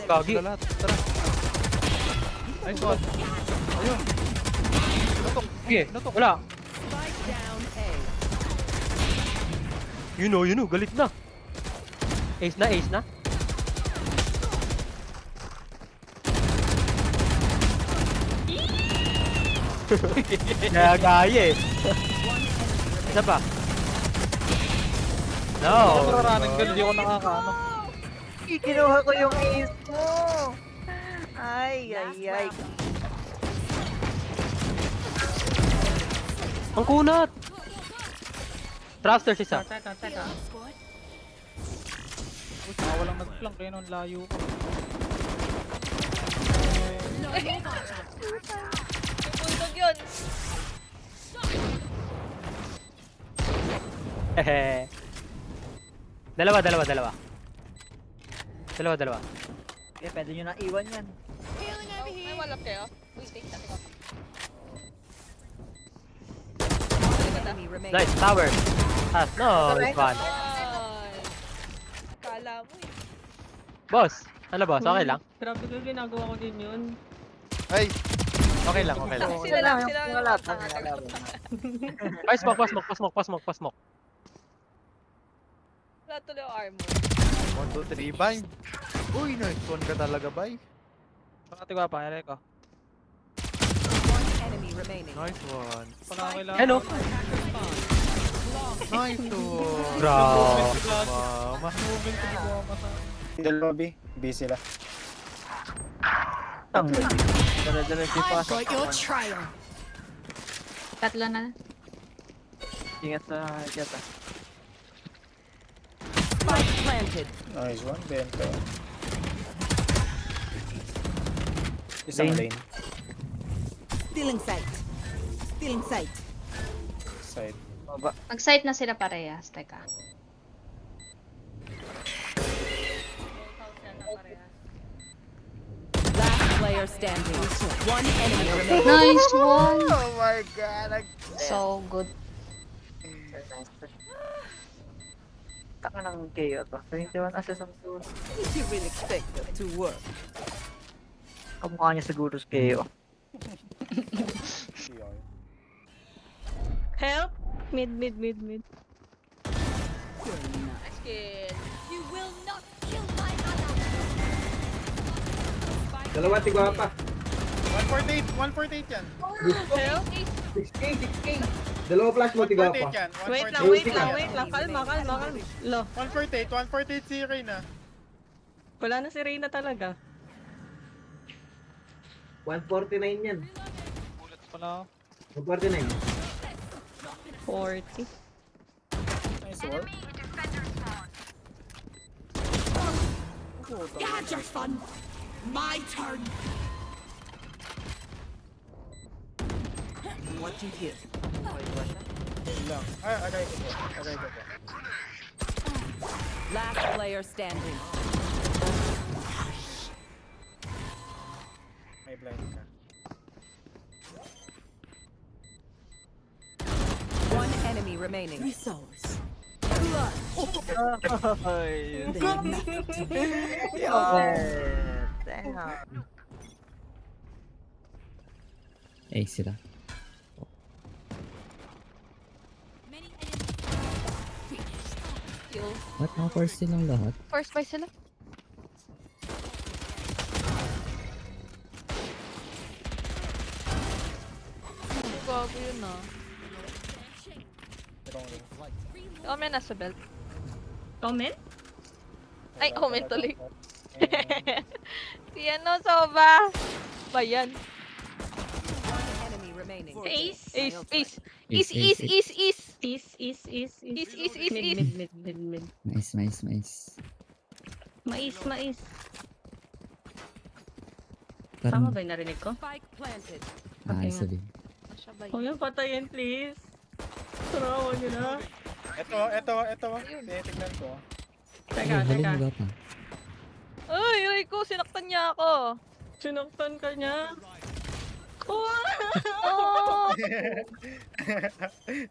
Gagi. Sila lahat. Tara. Nice one. Ayun. Lutok. Sige, Lutok. wala. Spike down A. Yun o, galit na. Ace na. Gaya eh. Isa pa. No. Running gun, di ako nakakaano. Kinuha ko yung ace mo. Ay. Ang kunat. Thrusters isa. Walang nag-flank kayo nung layo ko. Bulldog yun. Hehe. Dalawa. Okay, pwede nyo na iwan yan. May walap kayo. Uy, take sa ko. Enemy remaining. Nice, tower. No, it's fun. Ay. Kala mo eh. Boss, ano boss? Okay lang? Grabe ko ginagawa ko din yun. Ay! Okay lang. Sila lang. Wala pa. Ay, smoke. Wala tuloy yung armor. 1, 2, 3, bind! Uy, nice one ka talaga, bay! Pakatiwa pa, ere ko. One enemy remaining. Nice one! Kailangan. Hello. Nice one! Bro. Mama! Moving to the bomba sa... Dalawa B, B sila. Dala-dala si Fast. Tatlo na. Ingat sa yata. Spike planted. Nice one, benta. Isang Lane. lane. Stealing sight. Side. Baba. Mag-site na sila parehas. Teka. Last player standing. One enemy remaining. Nice one! Oh my god. So good. Taka ng KO to. 21 assist ang suit. Did you really expect that to work? Kamukha niya siguro sa KO. Help! Mid. You're not. Nice kid. You will not kill my ally. Dalawa, tigwa pa. 148 yan! Help? 6K. Dalawa flash mo, tigwa pa. yan! Wait lang. Kalma. Lo, 148 si Reyna. wala na si Reyna talaga. 149 yan. Bulat pala. 149. 40. Nice one. You had your fun. My turn. What you hear? Lang. Agay ko po. Last player standing. May blind ka. One enemy remaining. Resource. Ay. Damn. Eh sila. Kill. What? Naka-first silang lahat? First buy sila. Gago yun ah. Omen nasa belt. Comment? Ay, Omen tuloy. Si ano, Soba? Ba yan? One enemy remaining. Ace. Ace. Ace. Mid. Nice. Mais. Parang Tama ba yung narinig ko? Spike planted. ayos nga. din. Siya ba Huwag yun? yung patayin, please. Tarawa nyo na. Ito. Tinitignan ko. Teka. Halin mo pa. Ay, Rico, sinaktan niya ako. Sinaktan ka niya. Oh!